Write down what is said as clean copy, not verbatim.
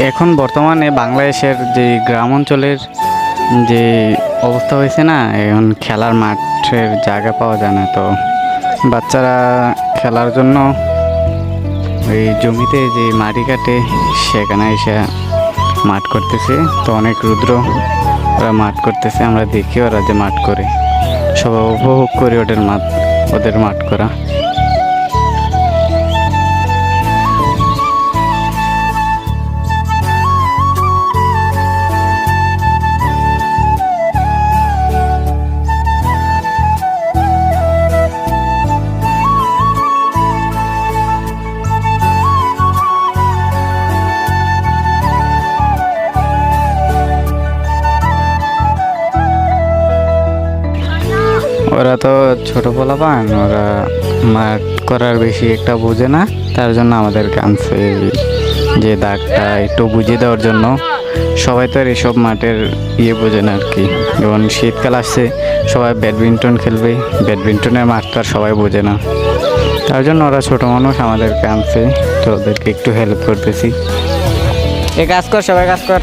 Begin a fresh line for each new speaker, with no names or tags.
এখন বর্তমানে বাংলাদেশের যে গ্রাম অঞ্চলের যে অবস্থা হয়েছে না, এখন খেলার মাঠের জায়গা পাওয়া যায় না। তো বাচ্চারা খেলার জন্য ওই জমিতে যে মাটি কাটে সেখানে এসে মাঠ করতেছে। তো অনেক রুদ্র ওরা মাঠ করতেছে, আমরা দেখি ওরা যে মাঠ করে, সবাই উপভোগ করি ওদের মাঠ করা। ওরা তো ছোট পোলাপান, ওরা মাঠ করার বেশি একটা বোঝে না, তার জন্য আমাদেরকে আনছে যে দাগটা একটু বুঝিয়ে দেওয়ার জন্য। সবাই তো আর এসব মাঠের বোঝে না আর কি। যেমন শীতকাল আসছে, সবাই ব্যাডমিন্টন খেলবে, ব্যাডমিন্টনের মাঠ তো আর সবাই বোঝে না, তার জন্য ওরা ছোট মানুষ আমাদেরকে আনছে। তো ওদেরকে একটু হেল্প করতেছি। এ কাজ কর, সবাই কাজ কর।